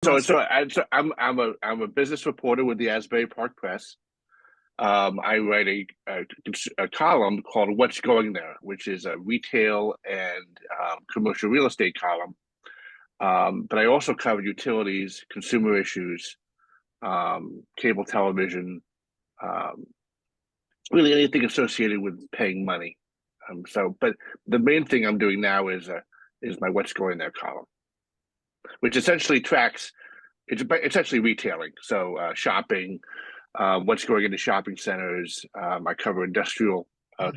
I'm a business reporter with the Asbury Park Press. I write a column called "What's Going There," which is a retail and commercial real estate column. But I also cover utilities, consumer issues, cable television, um, really anything associated with paying money. But the main thing I'm doing now is my "What's Going There" column, which essentially tracks. It's actually retailing, so shopping, what's going into shopping centers. I cover uh,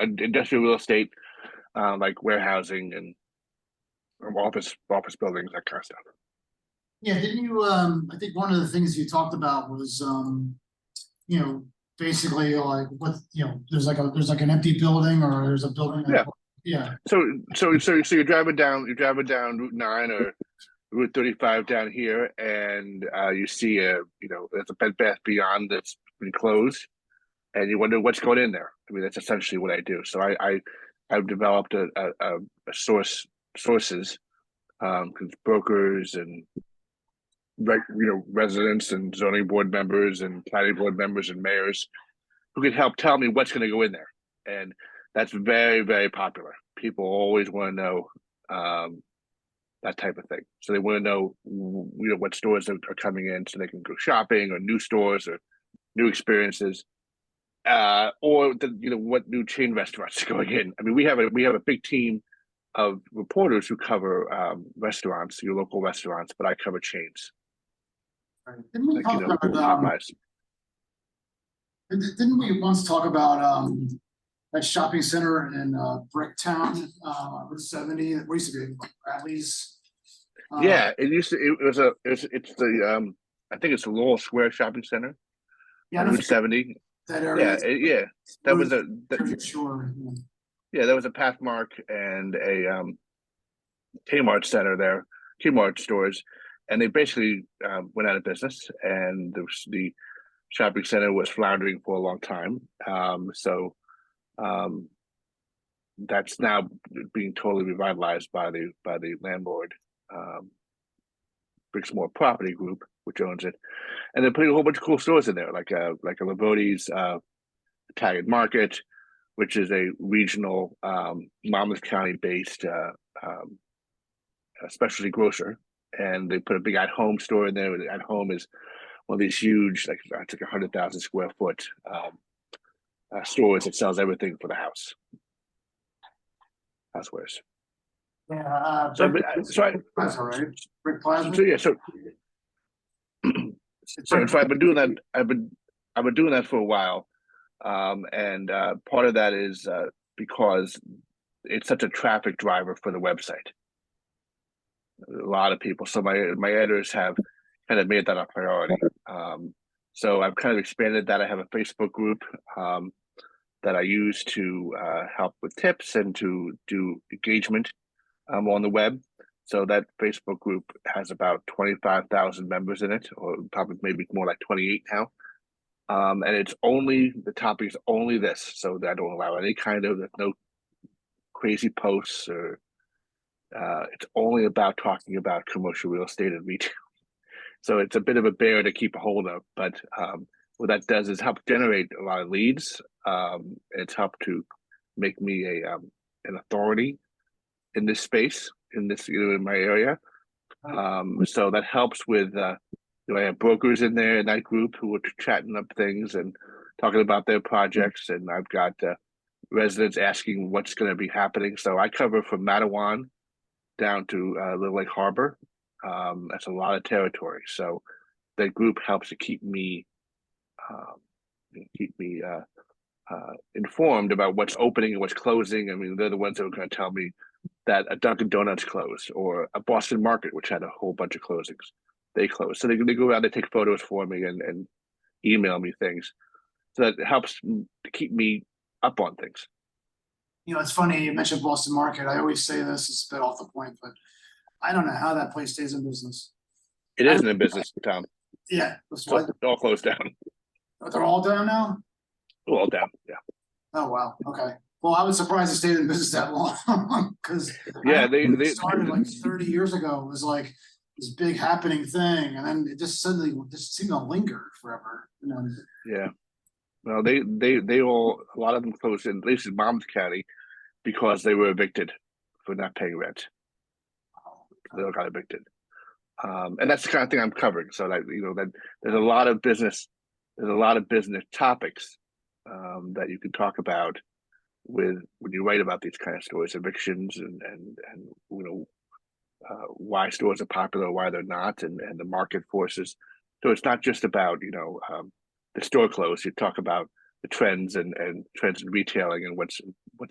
industrial real estate, like warehousing and office buildings, that kind of stuff. Yeah, didn't you? I think one of the things you talked about was, you know, basically like what, there's like an empty building or there's a building that, Yeah. yeah, So you're driving down Route 9 or Route 35 down here, and you see there's a Bed Bath Beyond that's been closed, and you wonder what's going in there. I mean, that's essentially what I do. So I've developed a sources, brokers and residents and zoning board members and planning board members and mayors who can help tell me what's going to go in there, and that's very, very popular. People always want to know that type of thing. So they want to know, what stores are coming in, so they can go shopping, or new stores, or new experiences, or what new chain restaurants are going in. I mean, we have a big team of reporters who cover restaurants, your local restaurants, but I cover chains right. Didn't we like talk about Popeyes. didn't we once talk about that shopping center in Bricktown, Route 70, that used to be like Bradley's? Yeah, it used to. It's the I think it's the Lowell Square Shopping Center Yeah, I on don't Route think 70. that area Yeah, is that was sure. yeah, that was a Pathmark and a Kmart center there, Kmart stores, and they basically went out of business, and the shopping center was floundering for a long time. So um, that's now being totally revitalized by the landlord, um, Brixmore Property Group, which owns it, and they're putting a whole bunch of cool stores in there, like a Lavotti's Italian Market, which is a regional Monmouth County based specialty grocer, and they put a big at home store in there. At home is one of these huge, like it's like 100,000 square foot stores that sells everything for the housewares. Yeah, So, Plaza, right? Brick Plaza. so yeah, so It's so Brick. so I've been doing that. I've been doing that for a while, and part of that is because it's such a traffic driver for the website. A lot of people. So my editors have kind of made that a priority. So I've kind of expanded that. I have a Facebook group that I use to help with tips and to do engagement on the web. So that Facebook group has about 25,000 members in it, or probably maybe more like 28 now. And the topic is only this, so that I don't allow any kind of, there's no crazy posts, or it's only about talking about commercial real estate and retail. So it's a bit of a bear to keep a hold of, but what that does is help generate a lot of leads. It's helped to make me an authority in this space, in my area. So that helps with I have brokers in there in that group who are chatting up things and talking about their projects, and I've got residents asking what's going to be happening. So I cover from Matawan down to Little Lake Harbor. That's a lot of territory. So that group helps to um, keep me informed about what's opening and what's closing. I mean, they're the ones that are going to tell me that a Dunkin' Donuts closed, or a Boston Market, which had a whole bunch of closings. They closed. So they go around, they take photos for me and email me things. So that helps to keep me up on things. It's funny you mentioned Boston Market. I always say this, it's a bit off the point, but I don't know how that place stays in business. It isn't in business, Tom. Yeah, that's So why it's all closed down. they're all down now. All down. Yeah. Oh wow. Okay. Well, I was surprised it stayed in business that long because Yeah. it started like 30 years ago. It was like this big happening thing, and then it just suddenly just seemed to linger forever. You know? Yeah. Well, they all, a lot of them closed in, at least in Monmouth County, because they were evicted for not paying rent. They all got evicted. And that's the kind of thing I'm covering. So that, that there's a lot of business, topics that you can talk about with when you write about these kind of stories, evictions, and why stores are popular, why they're not, and the market forces. So it's not just about the store close. You talk about the trends and trends in retailing and what's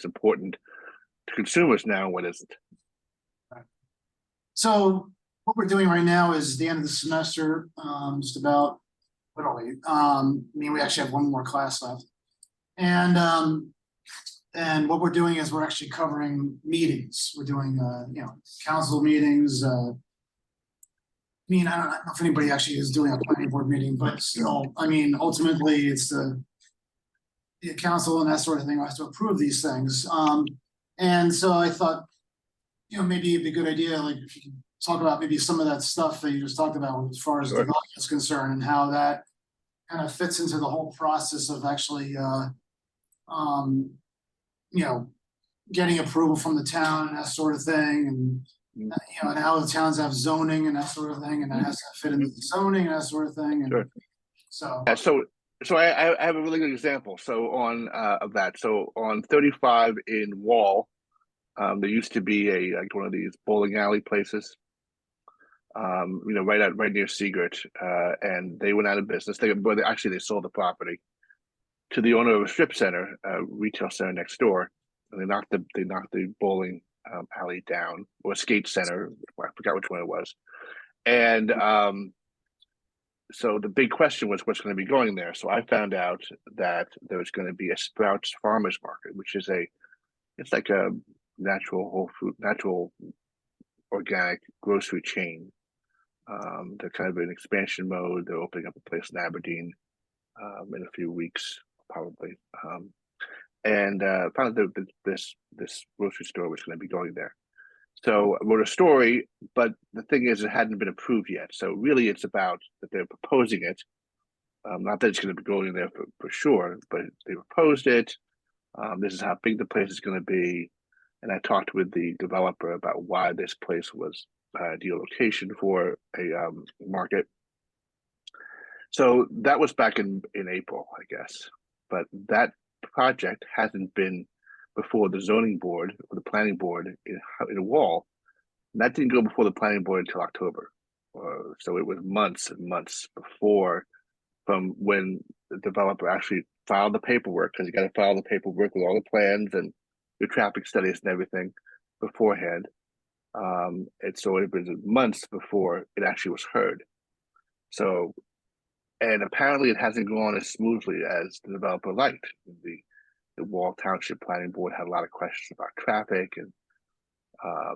important to consumers now and what isn't. So what we're doing right now is the end of the semester, just about literally. I mean, we actually have one more class left, and what we're doing is we're actually covering meetings. We're doing council meetings. I mean, I don't know if anybody actually is doing a planning board meeting, but still, I mean, ultimately, it's the council and that sort of thing has to approve these things. And so I thought, maybe it'd be a good idea, like if you can talk about maybe some of that stuff that you just talked about as far as Sure. development is concerned and how that kind of fits into the whole process of actually, getting approval from the town and that sort of thing, and and how the towns have zoning and that sort of thing, and that has to fit into the zoning and that sort of thing. And Sure. so, Yeah, so I have a really good example. So on of that. So on 35 in Wall, there used to be like one of these bowling alley places. Right near Seagirt, and they went out of business. They sold the property to the owner of a strip center, retail center next door, and they knocked the bowling alley down, or a skate center. I forgot which one it was. And so the big question was what's going to be going there. So I found out that there was going to be a Sprouts Farmers Market, which is it's like a natural organic grocery chain. They're kind of in expansion mode. They're opening up a place in Aberdeen in a few weeks, probably. And found out that this grocery store was going to be going there. So I wrote a story, but the thing is, it hadn't been approved yet. So really, it's about that they're proposing it. Not that it's going to be going there for sure, but they proposed it. This is how big the place is going to be. And I talked with the developer about why this place was an ideal location for a market. So that was back in April, I guess. But that project hasn't been before the zoning board or the planning board in a Wall. And that didn't go before the planning board until October. So it was months and months before from when the developer actually filed the paperwork, because you got to file the paperwork with all the plans and your traffic studies and everything beforehand. So it was months before it actually was heard. So, and apparently it hasn't gone as smoothly as the developer liked. The Wall Township Planning Board had a lot of questions about traffic, and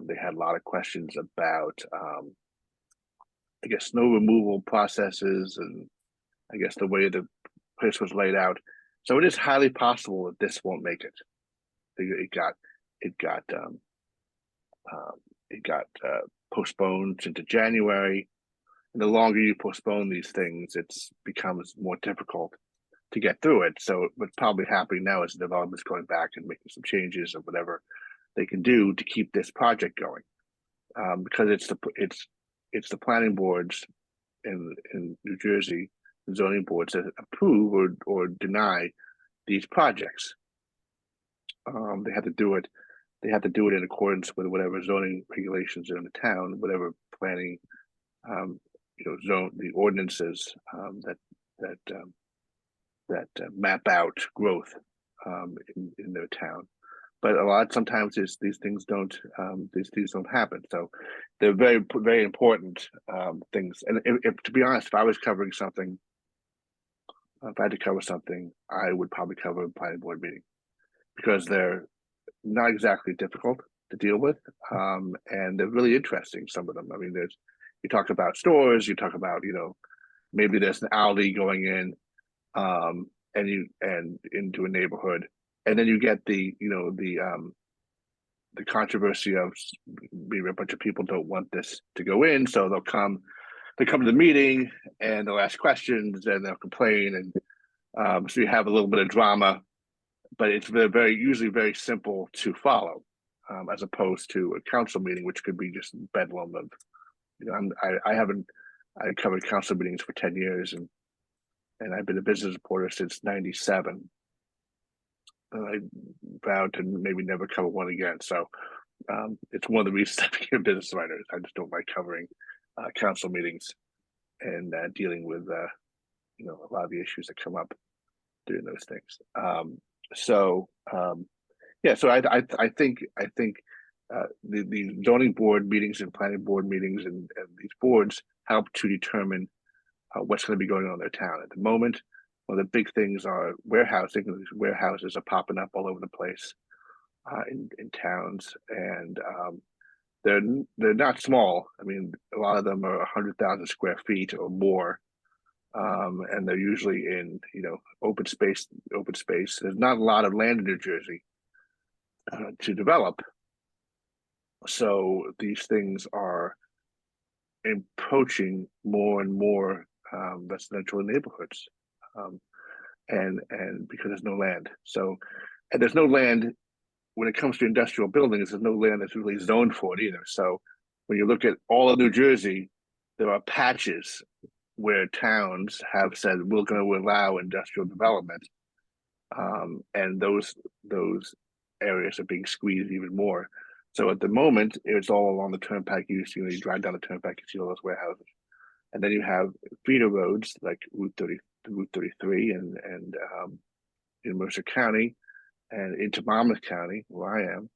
they had a lot of questions about, I guess, snow removal processes, and I guess the way the place was laid out. So it is highly possible that this won't make it. It got postponed into January. And the longer you postpone these things, it becomes more difficult to get through it. So what's probably happening now is the development's going back and making some changes or whatever they can do to keep this project going, because it's the planning boards in New Jersey, the zoning boards that approve or deny these projects. They have to do it. They have to do it in accordance with whatever zoning regulations are in the town, whatever planning, the ordinances that map out growth in their town. But sometimes these things don't happen. So they're very, very important things. And if to be honest, if I was covering something, if I had to cover something, I would probably cover a planning board meeting, because they're not exactly difficult to deal with, and they're really interesting. Some of them. I mean, you talk about stores, you talk about maybe there's an alley going in, and into a neighborhood, and then you get the the controversy of maybe a bunch of people don't want this to go in, so they come to the meeting and they'll ask questions and they'll complain, and so you have a little bit of drama, but it's usually very simple to follow, as opposed to a council meeting, which could be just bedlam of, I covered council meetings for 10 years, and I've been a business reporter since '97. And I vowed to maybe never cover one again. So it's one of the reasons I became a business writer. I just don't like covering council meetings and dealing with a lot of the issues that come up doing those things. So I think the zoning board meetings and planning board meetings and these boards help to determine what's going to be going on in their town at the moment. One of the big things are warehousing. These warehouses are popping up all over the place in towns, and they're not small. I mean, a lot of them are 100,000 square feet or more, and they're usually in open space. There's not a lot of land in New Jersey to develop, so these things are approaching more and more residential neighborhoods. And because there's no land. So, and there's no land when it comes to industrial buildings, there's no land that's really zoned for it either. So when you look at all of New Jersey, there are patches where towns have said, we're going to allow industrial development. And those areas are being squeezed even more. So at the moment, it's all along the turnpike. You drive down the turnpike, you see all those warehouses. And then you have feeder roads like Route 33 and in Mercer County and into Monmouth County, where I am,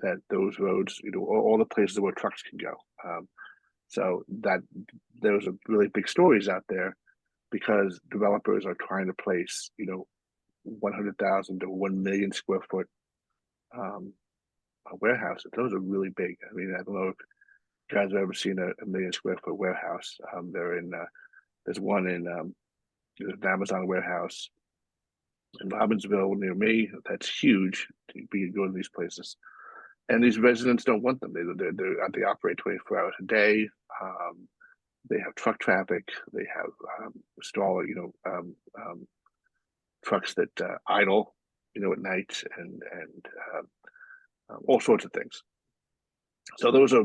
that those roads, all the places where trucks can go. So that those are really big stories out there because developers are trying to place, 100,000 to 1 million square foot warehouses. Those are really big. I mean, I don't know if you guys have ever seen a 1 million square foot warehouse. There's one in there's an Amazon warehouse in Robbinsville near me. That's huge. You go to these places, and these residents don't want them. They operate 24 hours a day. They have truck traffic. They have trucks that idle, at night, and all sorts of things. So those are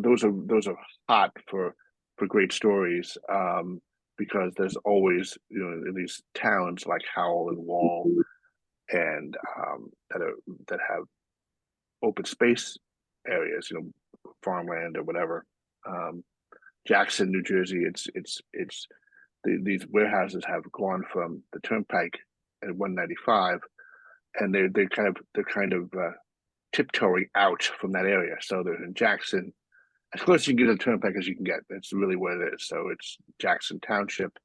hot for great stories. Because there's always, in these towns like Howell and Wall, and that have open space areas, farmland or whatever. Jackson, New Jersey, these warehouses have gone from the turnpike at 195, and they're kind of tiptoeing out from that area. So they're in Jackson. As close as you can get to the turnpike as you can get. That's really what it is. So it's Jackson Township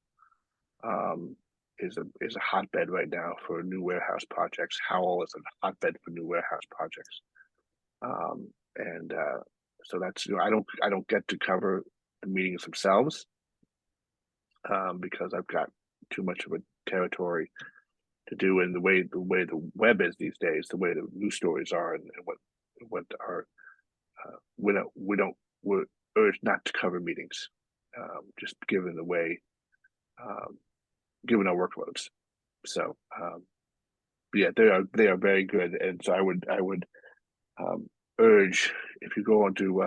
is a hotbed right now for new warehouse projects. Howell is a hotbed for new warehouse projects. So that's I don't get to cover the meetings themselves because I've got too much of a territory to do, and the way the web is these days, the way the news stories are, and what are we're urged not to cover meetings, just given the way, given our workloads. So, yeah, they are very good, and so I would urge, if you go onto,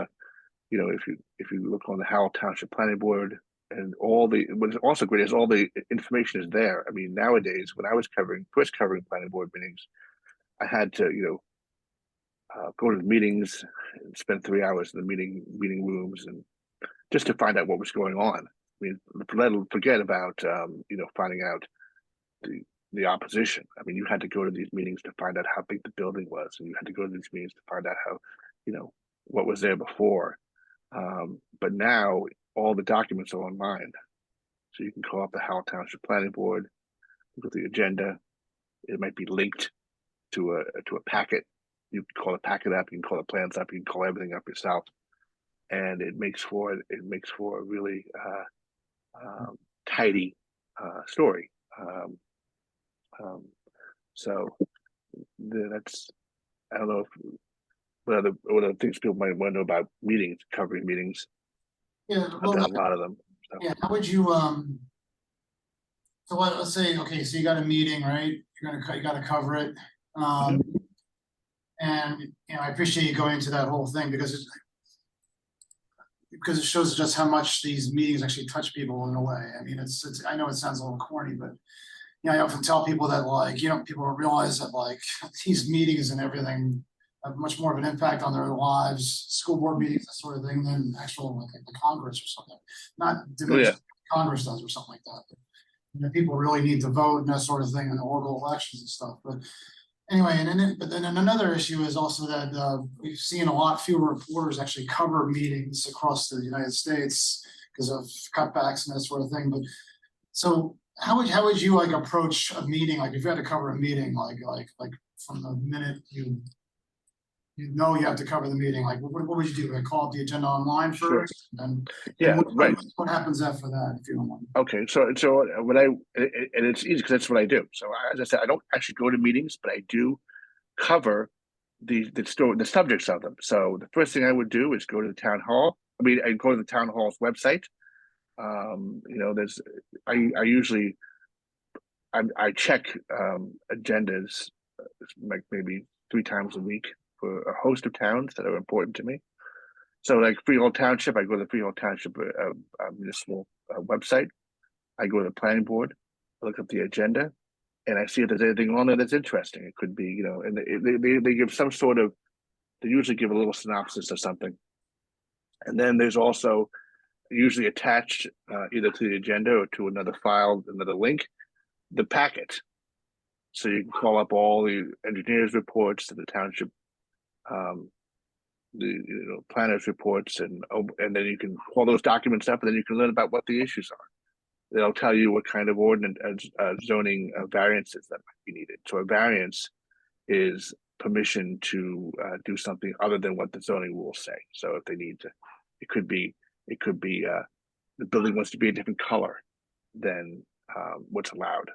if you look on the Howell Township Planning Board, and what's also great is all the information is there. I mean, nowadays, when I was first covering planning board meetings, I had to, go to the meetings and spend 3 hours in the meeting rooms, and just to find out what was going on. I mean, forget about finding out the opposition. I mean, you had to go to these meetings to find out how big the building was, and you had to go to these meetings to find out how, what was there before. But now all the documents are online, so you can call up the Howell Township Planning Board, look at the agenda. It might be linked to a packet. You can call the packet up, you can call the plans up, you can call everything up yourself, and it makes for a really tidy story. So that's, I don't know if what other things people might want to know about meetings, covering meetings. Yeah, I've done well, a lot of them. So. yeah, how would you, so let's say, okay, so you got a meeting, right? You gotta cover it. Mhm. And, I appreciate you going into that whole thing because it shows just how much these meetings actually touch people in a way. I mean, I know it sounds a little corny, but I often tell people that like, people don't realize that like these meetings and everything have much more of an impact on their lives, school board meetings, that sort of thing, than actual like the Congress or something. Not Oh diminished yeah, Congress does or something like that. But, people really need to vote and that sort of thing in the local elections and stuff. But anyway, but then another issue is also that we've seen a lot fewer reporters actually cover meetings across the United States because of cutbacks and that sort of thing. But so how would you like approach a meeting? Like if you had to cover a meeting, like from the minute you have to cover the meeting, like what would you do? Like call up the agenda online sure. first, and Yeah, right. what happens after that, if you don't mind? Okay, so when and it's easy because that's what I do. So as I said, I don't actually go to meetings, but I do cover the subjects of them. So the first thing I would do is go to the town hall. I mean, I go to the town hall's website. There's I usually I check agendas like maybe 3 times a week for a host of towns that are important to me. So like Freehold Township, I go to the Freehold Township municipal website. I go to the planning board, I look up the agenda, and I see if there's anything on there that's interesting. It could be, and they give some sort of, they usually give a little synopsis of something. And then there's also usually attached either to the agenda or to another file, another link, the packet. So you can call up all the engineers' reports to the township, um, the planners' reports, and then you can call those documents up, and then you can learn about what the issues are. They'll tell you what kind of ordinance zoning variances that might be needed. So a variance is permission to do something other than what the zoning rules say. So if they need to, it could be the building wants to be a different color than what's allowed.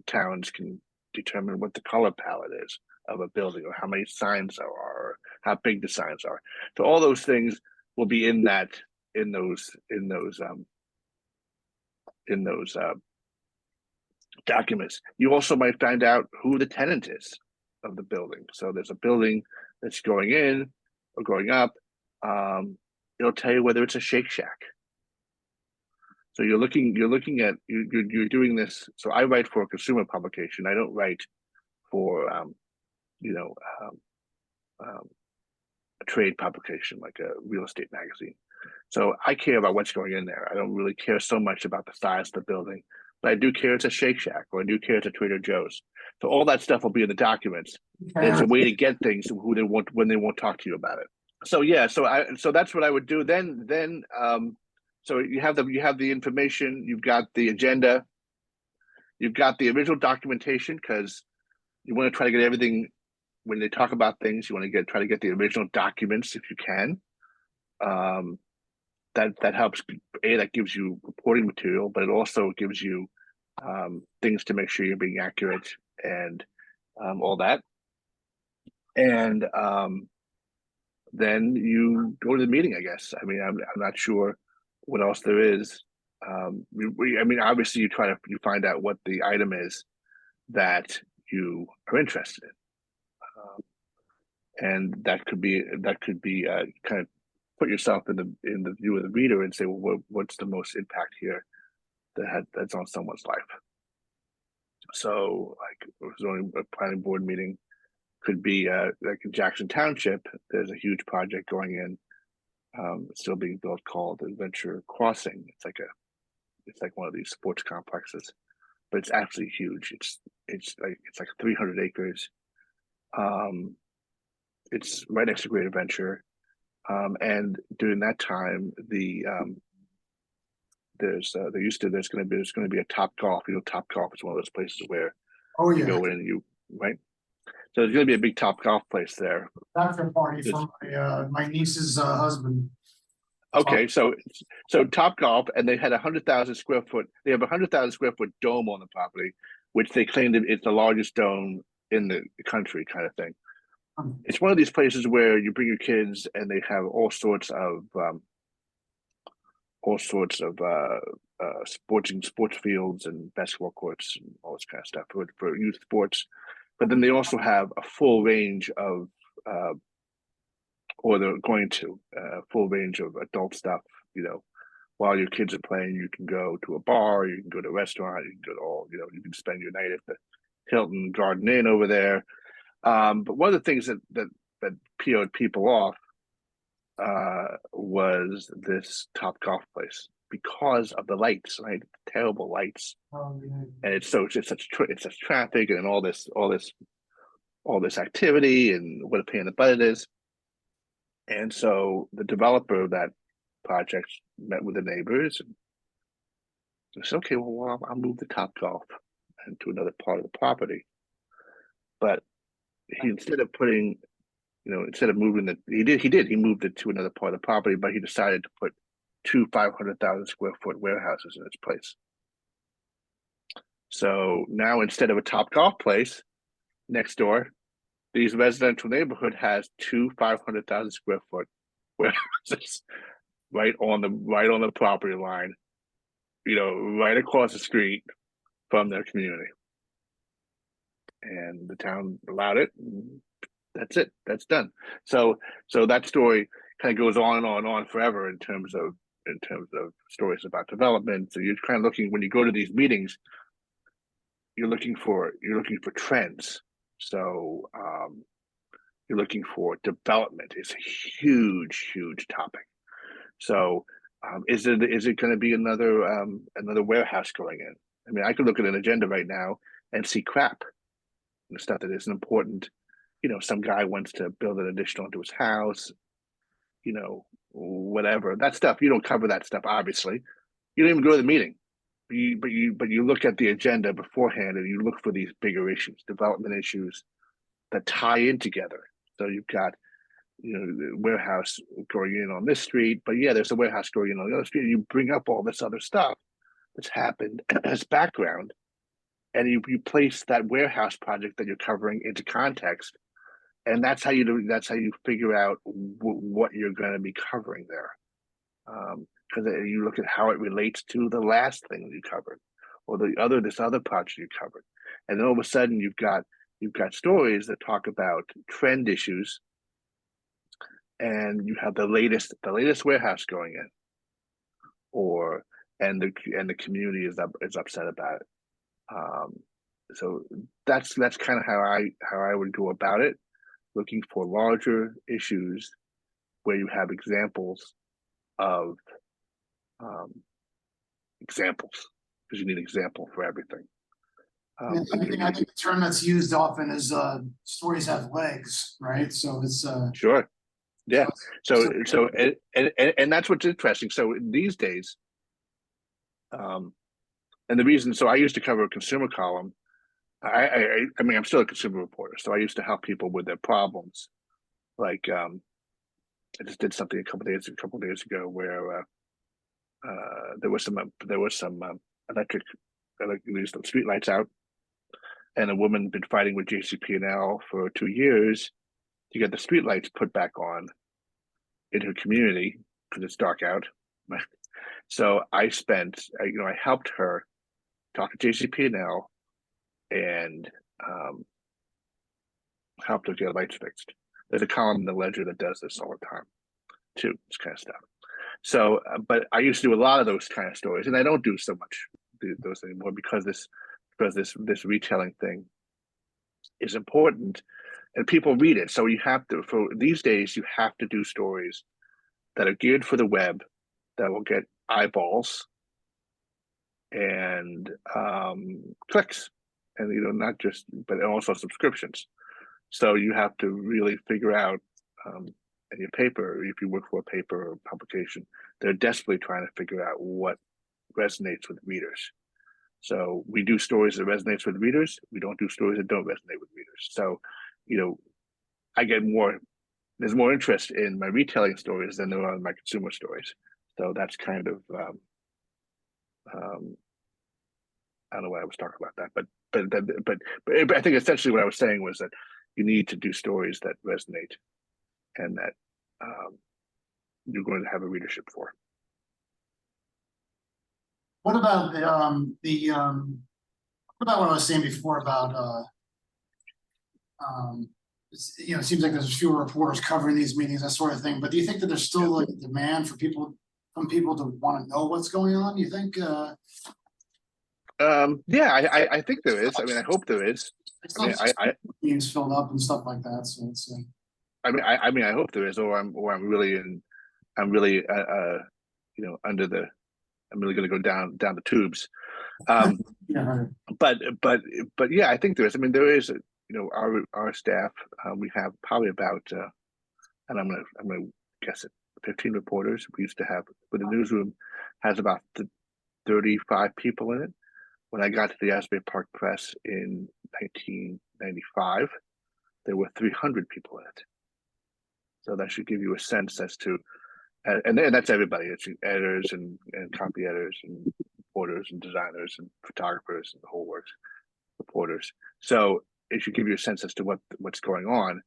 Towns can determine what the color palette is of a building, or how many signs there are, or how big the signs are. So all those things will be in those documents. You also might find out who the tenant is of the building. So there's a building that's going in or going up. It'll tell you whether it's a Shake Shack. So you're looking at you're doing this. So I write for a consumer publication. I don't write for you know a trade publication like a real estate magazine. So I care about what's going in there. I don't really care so much about the size of the building, but I do care it's a Shake Shack, or I do care it's a Trader Joe's. So all that stuff will be in the documents. And it's a way to get things to who they want when they won't talk to you about it. So yeah, so that's what I would do. So you have the information, you've got the agenda, you've got the original documentation, because you want to try to get everything when they talk about things. You want to try to get the original documents if you can. That helps. That gives you reporting material, but it also gives you things to make sure you're being accurate and all that. And then you go to the meeting, I guess. I mean, I'm not sure what else there is. I mean, obviously, you find out what the item is that you are interested in, and that could be kind of put yourself in the view of the reader and say, well, what's the most impact here that's on someone's life? So, like, zoning a planning board meeting could be like in Jackson Township. There's a huge project going in, still being built, called Adventure Crossing. It's like one of these sports complexes, but it's actually huge. It's like 300 acres. It's right next to Great Adventure. And during that time, there's going to be a Top Golf. Top Golf is one of those places where Oh you yeah, go in and right. So there's going to be a big Top Golf place there. bachelor party for my niece's husband. Okay, so Top Golf, and they had 100,000 square foot. They have 100,000 square foot dome on the property, which they claimed it's the largest dome in the country, kind of thing. It's one of these places where you bring your kids and they have all sorts of sports fields and basketball courts and all this kind of stuff for youth sports. But then they also have a full range of or they're going to a full range of adult stuff. You know, while your kids are playing, you can go to a bar, you can go to a restaurant, you can go to all. You know, you can spend your night at the Hilton Garden Inn over there. But one of the things that PO'd people off was this Top Golf place because of the lights, right? Terrible lights, Oh, yeah. and it's such traffic and all this activity and what a pain in the butt it is. And so the developer of that project met with the neighbors and said, "Okay, well, I'll move the Top Golf into another part of the property." But he instead of putting, instead of moving he moved it to another part of the property, but he decided to put two 500,000 square foot warehouses in its place. So now instead of a Top Golf place next door, these residential neighborhood has two 500,000 square foot warehouses right on the property line, right across the street from their community. And the town allowed it. And that's it. That's done. So that story kind of goes on and on and on forever in terms of stories about development. So you're kind of looking when you go to these meetings, you're looking for trends. So you're looking for development. It's a huge topic. So is it going to be another warehouse going in? I mean, I could look at an agenda right now and see crap and stuff that isn't important. Some guy wants to build an addition onto his house, whatever. That stuff, you don't cover that stuff, obviously. You don't even go to the meeting. But you look at the agenda beforehand and you look for these bigger issues, development issues that tie in together. So you've got, the warehouse going in on this street, but yeah, there's a warehouse going in on the other street. You bring up all this other stuff that's happened as background, and you place that warehouse project that you're covering into context, and that's how you figure out what you're going to be covering there, because you look at how it relates to the last thing you covered, or this other project you covered, and then all of a sudden you've got stories that talk about trend issues, and you have the latest warehouse going in, and the community is upset about it. So that's kind of how I would go about it, looking for larger issues where you have examples of examples, because you need an example for everything. I think the term that's used often is stories have legs, right? So it's sure. Yeah. So and that's what's interesting. So these days, and the reason, so I used to cover a consumer column. I mean, I'm still a consumer reporter, so I used to help people with their problems. Like, I just did something a couple days ago where there was some electric street lights out, and a woman been fighting with JCP&L for 2 years to get the street lights put back on in her community because it's dark out. So I helped her talk to JCP&L and helped her get lights fixed. There's a column in the Ledger that does this all the time too, this kind of stuff. So, but I used to do a lot of those kind of stories, and I don't do so much those anymore because this retailing thing is important, and people read it. So you have to, for these days, you have to do stories that are geared for the web, that will get eyeballs and clicks, and not just, but also subscriptions. So you have to really figure out in your paper, if you work for a paper or publication, they're desperately trying to figure out what resonates with readers. So we do stories that resonates with readers. We don't do stories that don't resonate with readers. So, I get there's more interest in my retailing stories than there are in my consumer stories. So that's kind of, I don't know why I was talking about that, but I think essentially what I was saying was that, you need to do stories that resonate and that you're going to have a readership for. What about what about what I was saying before about it seems like there's fewer reporters covering these meetings, that sort of thing. But do you think that there's still like a demand for people to want to know what's going on? You think? Yeah, I think there is. I mean, I hope there is. It's I mean, not I meetings filled up and stuff like that. So it's I mean, I hope there is, or I'm really under the, I'm really going to go down the tubes. yeah, right. But yeah, I think there is. I mean, there is. Our staff. We have probably about, and I'm gonna guess it, 15 reporters. We used to have, but the newsroom has about 35 people in it. When I got to the Asbury Park Press in 1995, there were 300 people in it. So that should give you a sense as to, and that's everybody. It's editors and copy editors and reporters and designers and photographers and the whole works, reporters. So it should give you a sense as to what's going on.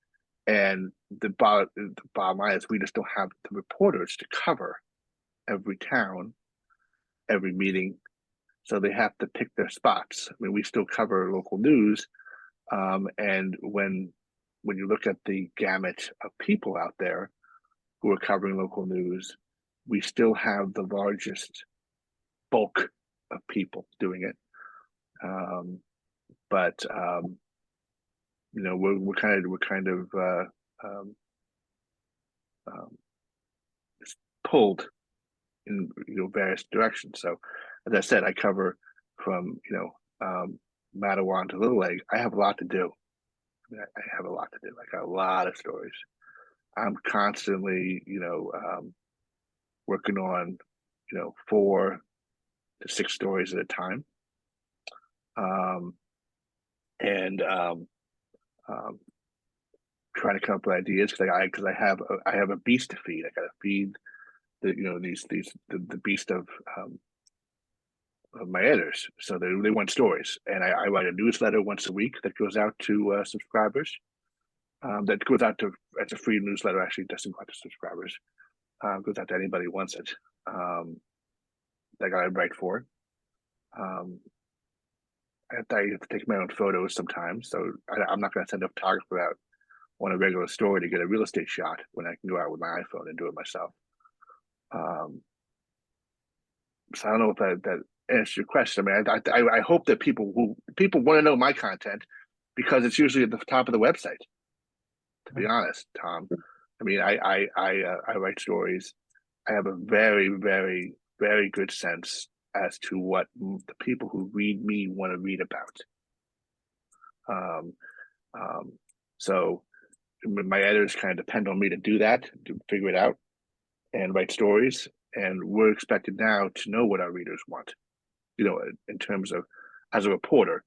And the bottom line is we just don't have the reporters to cover every town, every meeting. So they have to pick their spots. I mean, we still cover local news. And when you look at the gamut of people out there who are covering local news, we still have the largest bulk of people doing it. But we're kind of pulled in various directions. So as I said, I cover from Matawan to Little Lake. I have a lot to do. I have a lot to do. I got a lot of stories. I'm constantly working on 4 to 6 stories at a time. And trying to come up with ideas because I have a beast to feed. I got to feed the beast of my editors. So they want stories, and I write a newsletter once a week that goes out to subscribers. That goes out to, it's a free newsletter. Actually, it doesn't go out to subscribers. Goes out to anybody who wants it. That I write for. I have to take my own photos sometimes, so I'm not going to send a photographer out on a regular story to get a real estate shot when I can go out with my iPhone and do it myself. So I don't know if that answers your question. I mean, I hope that people want to know my content because it's usually at the top of the website. To be honest, Tom, I mean, I write stories. I have a very, very, very good sense as to what the people who read me want to read about. So my editors kind of depend on me to do that, to figure it out and write stories. And we're expected now to know what our readers want, in terms of, as a reporter,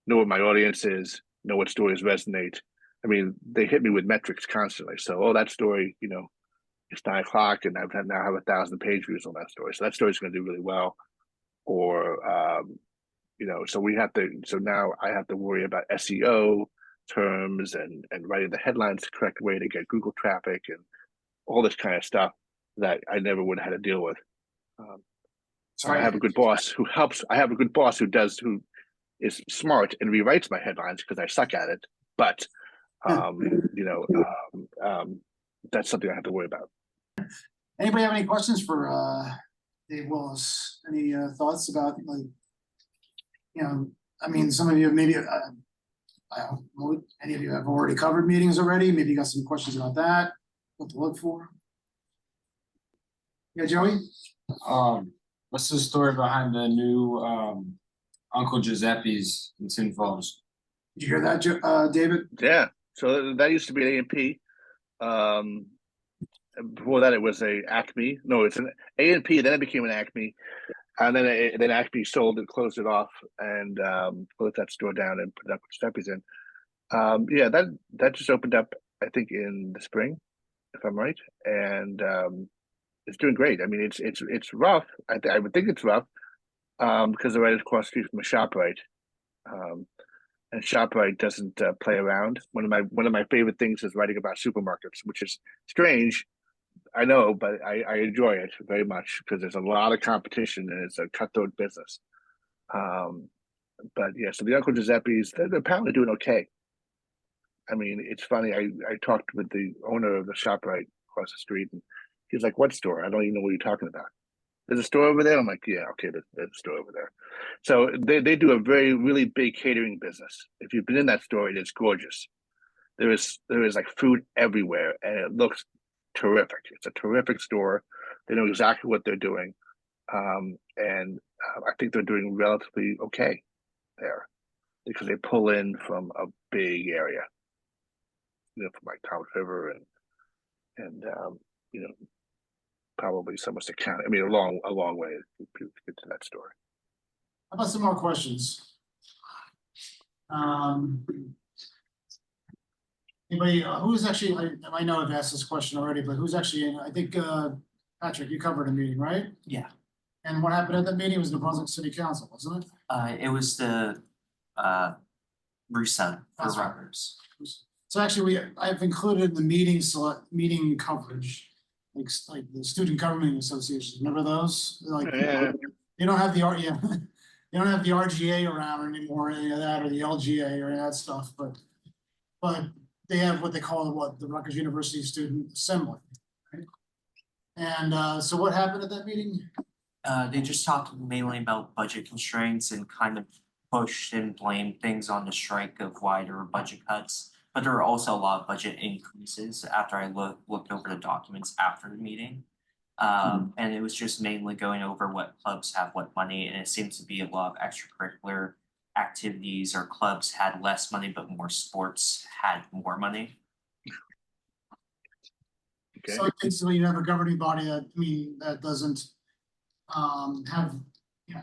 know what my audience is, know what stories resonate. I mean, they hit me with metrics constantly. So, that story, it's 9 o'clock and now have 1,000 page views on that story. So that story's going to do really well. Or, so now I have to worry about SEO terms and writing the headlines the correct way to get Google traffic and all this kind of stuff that I never would have had to deal with. I have a good boss who helps. I have a good boss who is smart and rewrites my headlines because I suck at it. But, that's something I have to worry about. Anybody have any questions for Dave Willis? Any thoughts about, like, I mean, some of you maybe, I don't know, any of you have already covered meetings already. Maybe you got some questions about that, what to look for. Yeah, Joey? What's the story behind the new Uncle Giuseppe's in Tin Falls? Did you hear that, David? Yeah. So that used to be an A&P. Before that, it was a Acme. No, it's an A&P. Then it became an Acme, and then Acme sold it, closed it off, and closed that store down and put Uncle Giuseppe's in. Yeah, that just opened up, I think, in the spring, if I'm right, and it's doing great. I mean, it's rough. I would think it's rough because they're right across the street from a ShopRite. and ShopRite doesn't play around. One of my favorite things is writing about supermarkets, which is strange, I know, but I enjoy it very much because there's a lot of competition and it's a cutthroat business. Um, but yeah, so the Uncle Giuseppe's, they're apparently doing okay. I mean, it's funny. I talked with the owner of the ShopRite across the street, and he's like, "What store? I don't even know what you're talking about." There's a store over there. I'm like, "Yeah, okay, there's a store over there." So they do a really big catering business. If you've been in that store, it is gorgeous. There is like food everywhere, and it looks terrific. It's a terrific store. They know exactly what they're doing, and I think they're doing relatively okay there because they pull in from a big area, from like Town River and probably Somerset County. I mean, a long way to get to that store. How about some more questions? Anybody, who's actually, I know I've asked this question already, but who's actually in, I think, Patrick, you covered a meeting, right? Yeah, And what happened at that meeting was the Brunswick City Council, wasn't it? it was the reset for That's right. Rutgers. So actually, I've included the meeting coverage, like the Student Government Association, remember those? Like, Yeah. you don't have the yeah, you don't have the RGA around anymore, any of that, or the LGA or any of that stuff, but they have what they call the Rutgers University Student Assembly, right? And so what happened at that meeting? They just talked mainly about budget constraints and kind of pushed and blamed things on the strike of why there were budget cuts. But there were also a lot of budget increases after I looked over the documents after the meeting. And it was just mainly going over what clubs have what money, and it seems to be a lot of extracurricular activities or clubs had less money, but more sports had more money. Okay. So basically you have a governing body that doesn't have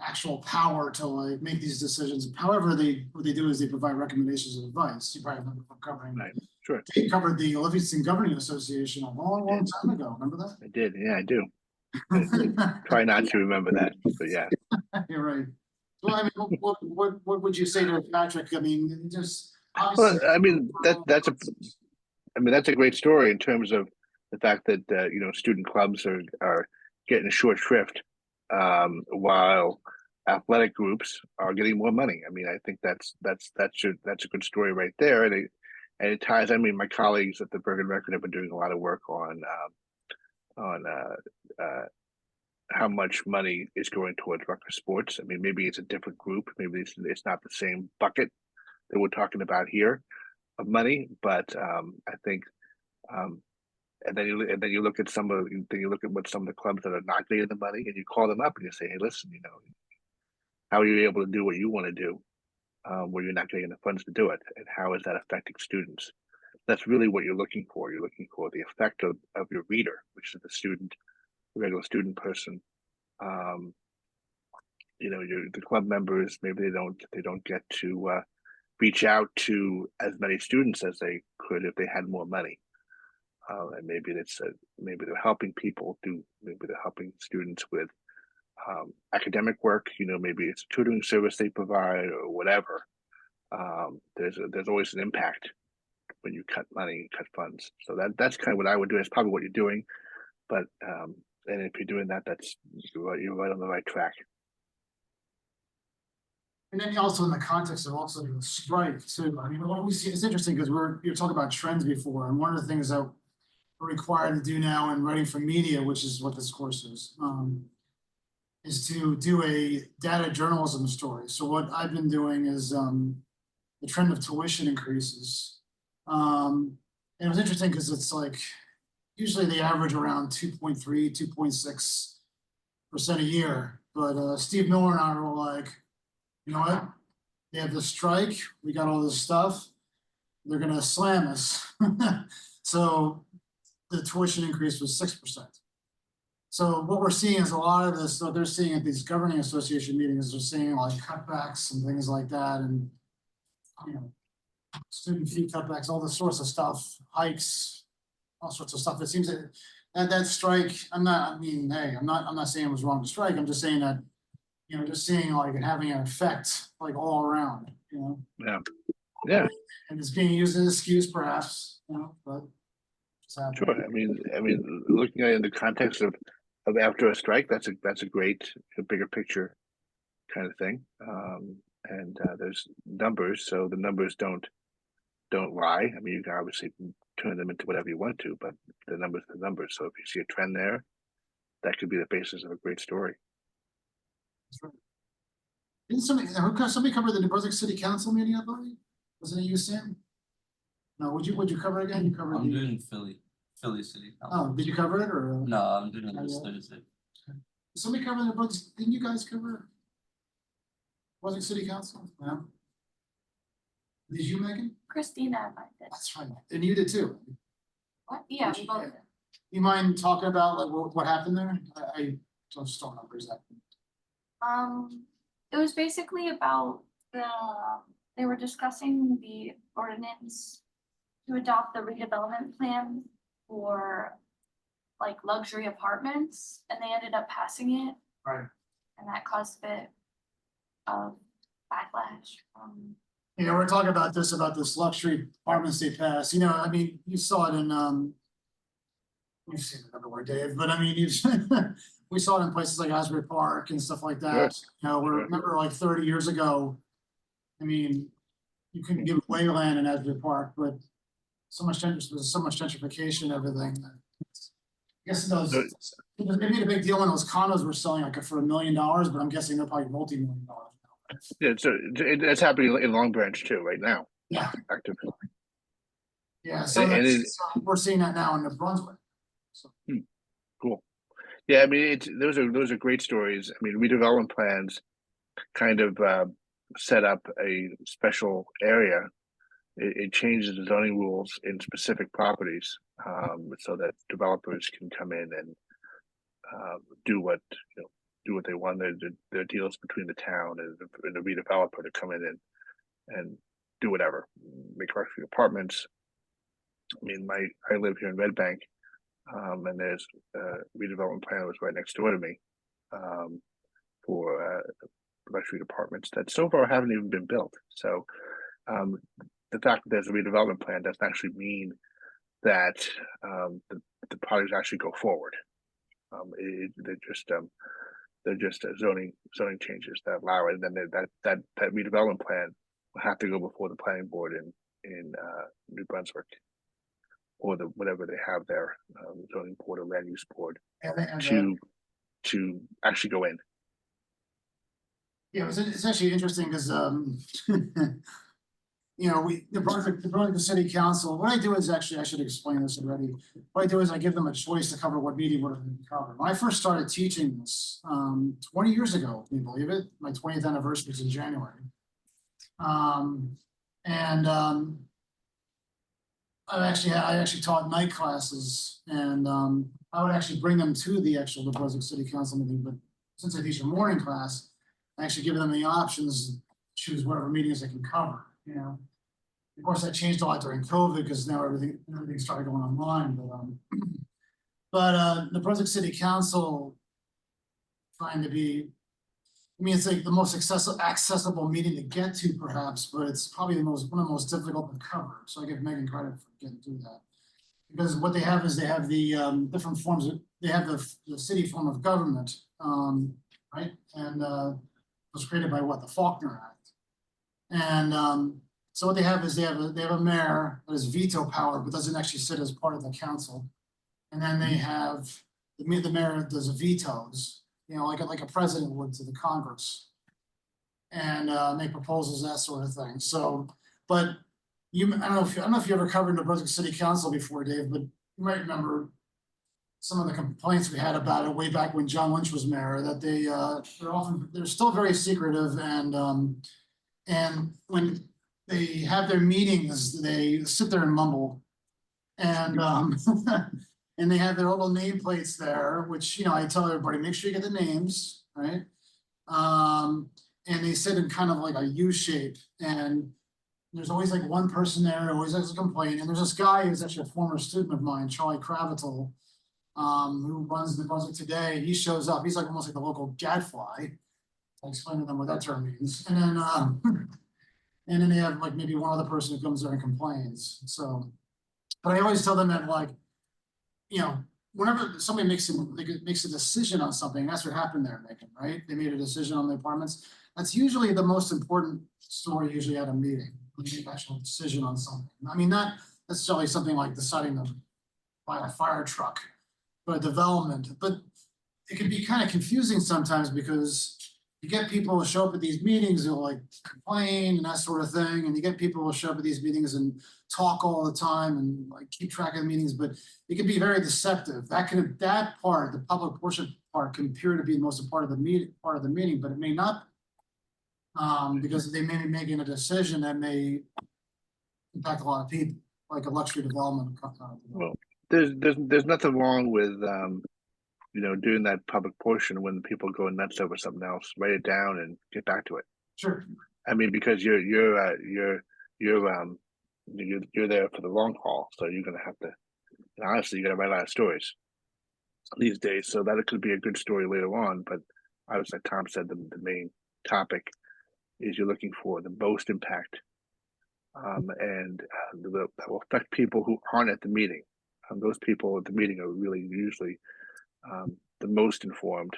actual power to like make these decisions. However, what they do is they provide recommendations and advice. You probably remember from covering. Right. Sure. They covered the Livingston Governing Association a long time ago. Remember that? I did. Yeah, I do. Try not to remember that, but yeah. You're right. Well, I mean, what would you say to Patrick? I mean, just Well, obviously. I mean that's a great story in terms of the fact that student clubs are getting a short shrift, while athletic groups are getting more money. I mean, I think that's a good story right there, and it ties. I mean, my colleagues at the Bergen Record have been doing a lot of work on how much money is going towards Rutgers sports. I mean, maybe it's a different group. Maybe it's not the same bucket that we're talking about here of money, but I think, and then you look at what some of the clubs that are not getting the money, and you call them up and you say, hey, listen, how are you able to do what you want to do, where you're not getting the funds to do it, and how is that affecting students? That's really what you're looking for. You're looking for the effect of your reader, which is the regular student person. The club members, maybe they don't get to reach out to as many students as they could if they had more money. And maybe maybe they're helping maybe they're helping students with academic work. Maybe it's a tutoring service they provide or whatever. There's always an impact when you cut money, cut funds. So that's kind of what I would do. It's probably what you're doing, but and if you're doing that, you're right on the right track. And then also in the context of also the strike too. I mean, what we see, it's interesting because you're talking about trends before, and one of the things that we're required to do now in writing for media, which is what this course is to do a data journalism story. So what I've been doing is the trend of tuition increases. And it was interesting because it's like usually they average around 2.3, 2.6% a year. But Steve Miller and I were like, you know what? They have this strike. We got all this stuff. They're going to slam us. So the tuition increase was 6%. So what we're seeing is a lot of this, so they're seeing at these governing association meetings, they're seeing like cutbacks and things like that. And, student fee cutbacks, all this sorts of stuff, hikes, all sorts of stuff. It seems that strike, I'm not saying it was wrong to strike. I'm just saying that, just seeing like it having an effect like all around, Yeah. Yeah, And it's being used as an excuse perhaps, you know, but. it's happening. sure. I mean, looking at it in the context of after a strike, that's a great, a bigger picture kind of thing. And there's numbers, so the numbers don't lie. I mean, you can obviously turn them into whatever you want to, but the numbers are the numbers. So if you see a trend there, that could be the basis of a great story. That's right. Didn't somebody cover the New Brunswick City Council meeting, I believe? Wasn't it you, Sam? No, would you cover it again? You covered I'm the, doing Philly City Council. oh, did you cover it or? No, I'm doing it Not this yet. Thursday. Somebody cover the Brunswick, didn't you guys cover? Brunswick City Council? No? Did you, Megan? Christina and I did. That's right. And you did too. What? Yeah, Which- we both did. You mind talking about like what happened there? I just don't remember exactly. It was basically about they were discussing the ordinance to adopt the redevelopment plan for like luxury apartments, and they ended up passing it, Right. and that caused a bit of backlash from. You know, we're talking about this luxury apartments they passed, you know, I mean, you saw it in, you've seen it everywhere, Dave, but I mean, we saw it in places like Asbury Park and stuff like that. You know, Sure. remember like 30 years ago, I mean, you couldn't give away land in Asbury Park, but there's so much gentrification, everything. I guess they made a big deal when those condos were selling like for $1 million, but I'm guessing they're probably multi-million dollars now. Yeah, so that's happening in Long Branch too, right now. Yeah. Active. Yeah, so And so we're seeing that now in New Brunswick. So, Cool. Yeah, I mean, those are great stories. I mean, redevelopment plans kind of set up a special area. It changes the zoning rules in specific properties, so that developers can come in and do what they want. Their deals between the town and the redeveloper to come in and do whatever, make luxury apartments. I mean, I live here in Red Bank, and there's a redevelopment plan that was right next door to me for luxury apartments that so far haven't even been built. So the fact that there's a redevelopment plan doesn't actually mean that the projects actually go forward. They're just zoning changes that allow it, and then that redevelopment plan will have to go before the planning board in New Brunswick, or whatever they have there, zoning board or land use board, to actually go in. Yeah, it's actually interesting because you know, the Brunswick City Council, what I do is actually, I should explain this already. What I do is I give them a choice to cover what meeting would cover. When I first started teaching this 20 years ago, can you believe it? My 20th anniversary was in January. I actually taught night classes, and I would actually bring them to the actual Brunswick City Council meeting, but since I teach a morning class, I actually give them the options to choose whatever meetings they can cover, you know. Of course, that changed a lot during COVID because now everything started going online, but the Brunswick City Council trying to be, I mean, it's like the most accessible meeting to get to perhaps, but it's probably one of the most difficult to cover. So I give Megan credit for getting through that. Because what they have is they have the different forms they have the city form of government, right? And it was created by the Faulkner Act. And so what they have is they have a mayor that has veto power, but doesn't actually sit as part of the council. And then they have the mayor does vetoes, you know, like a president would to the Congress, and make proposals, that sort of thing. So, but I don't know if you ever covered the Brunswick City Council before, Dave, but you might remember some of the complaints we had about it way back when John Lynch was mayor, that they're still very secretive, and when they have their meetings, they sit there and mumble, and and they have their little nameplates there, which, you know, I tell everybody, make sure you get the names, right? And they sit in kind of like a U shape, and there's always like one person there, always has a complaint. And there's this guy who's actually a former student of mine, Charlie Kravital, who runs the Brunswick Today. He shows up, he's like almost like the local gadfly. I'll explain to them what that term means. And then And then they have like maybe one other person who comes there and complains, so. But I always tell them that like, you know, whenever somebody makes a decision on something, that's what happened there, Megan, right? They made a decision on the apartments. That's usually the most important story usually at a meeting, when you make an actual decision on something. I mean, not necessarily something like deciding to buy a fire truck, but a development, but it can be kind of confusing sometimes because you get people who show up at these meetings, they'll like complain and that sort of thing, and you get people who show up at these meetings and talk all the time and like keep track of the meetings, but it can be very deceptive. That part, the public portion part, can appear to be the most important part of the meeting, but it may not. Because they may be making a decision that may impact a lot of people, like a luxury development. Well, there's nothing wrong with doing that public portion when people go nuts over something else. Write it down and get back to it. Sure. I mean, because you're there for the long haul, so you're gonna have to. Honestly, you gotta write a lot of stories these days, so that it could be a good story later on. But obviously, like Tom said, the main topic is you're looking for the most impact, and that will affect people who aren't at the meeting. Those people at the meeting are really usually the most informed,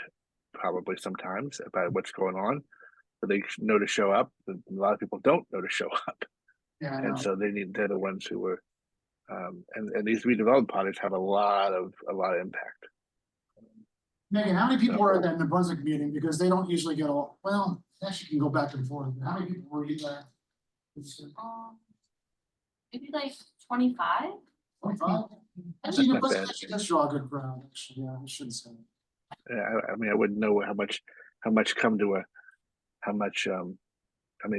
probably sometimes, about what's going on. But they know to show up. A lot of people don't know to show up, Yeah, I and know. so they're the ones who are. And these redevelopment projects have a lot of impact. Megan, how many people were at that New Brunswick meeting? Because they don't usually get all, well, actually can go back and forth. How many people were you there? Maybe like 25. 25? Actually, New not Brunswick bad. actually does draw a good crowd, actually, yeah, I shouldn't say. I mean, I wouldn't know how many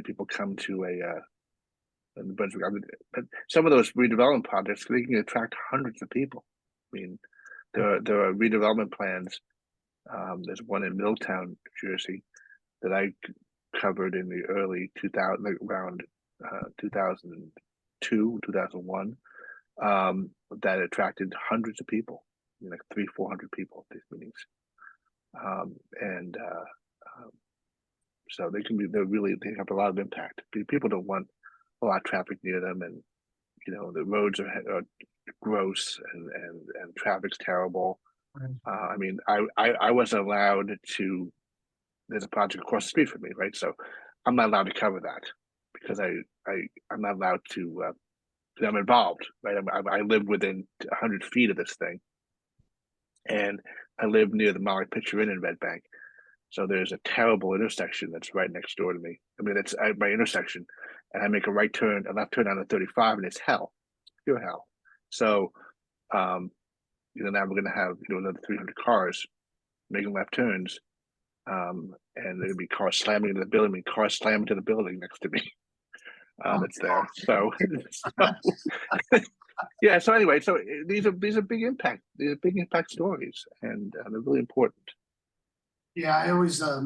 people come to a New Brunswick. I mean, but some of those redevelopment projects, they can attract hundreds of people. I mean, there are redevelopment plans. There's one in Middletown, New Jersey, that I covered in the early 2000, like around 2002, 2001, that attracted hundreds of people, like 300-400 people at these meetings. So they have a lot of impact. People don't want a lot of traffic near them, and the roads are gross and traffic's terrible. Right. I mean, I wasn't allowed to. There's a project across the street from me, right? So I'm not allowed to cover that because I'm not allowed to. I'm involved, right? I live within 100 feet of this thing, and I live near the Molly Pitcher Inn in Red Bank. So there's a terrible intersection that's right next door to me. I mean, it's my intersection, and I make a left turn on the 35, and it's hell, pure hell. So, now we're going to have another 300 cars making left turns, and there'll be cars slamming into the building. Cars slamming to the building next to me. That's there. So yeah. So anyway, so these are big impact. These are big impact stories, and they're really important. Yeah, I always, I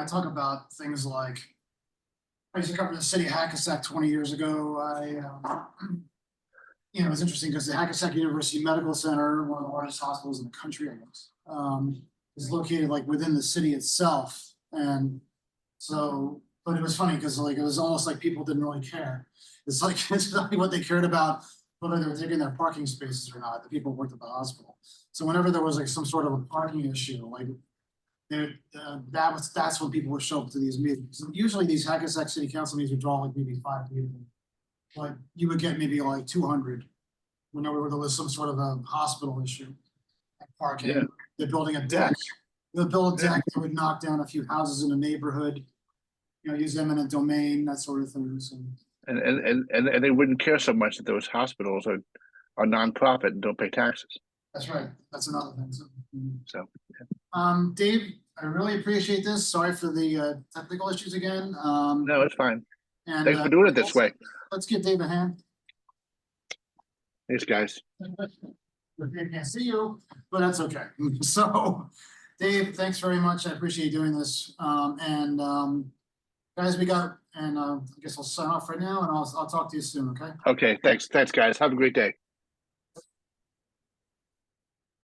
talk about things like, I used to cover the city of Hackensack 20 years ago. It was interesting because the Hackensack University Medical Center, one of the largest hospitals in the country, I guess, is located like within the city itself. And so, but it was funny because like, it was almost like people didn't really care. It's like what they cared about, whether they were taking their parking spaces or not, the people who worked at the hospital. So whenever there was like some sort of a parking issue, like that's when people would show up to these meetings. And usually these Hackensack City Council meetings would draw like maybe 5 people. Like you would get maybe like 200 whenever there was some sort of a hospital issue. Like parking, Yeah. They're building a deck. They'll build a deck that would knock down a few houses in the neighborhood, use eminent domain, that sort of thing. So. And they wouldn't care so much that those hospitals are nonprofit and don't pay taxes. That's right. That's another thing. So Dave, I really appreciate this. Sorry for the technical issues again. no, it's fine. And, Thanks for doing it this way. Let's give Dave a hand. Thanks, guys. I can't see you, but that's okay. So, Dave, thanks very much. I appreciate you doing this. Guys, I guess I'll sign off right now, and I'll talk to you soon. Okay. Okay. Thanks, guys. Have a great day.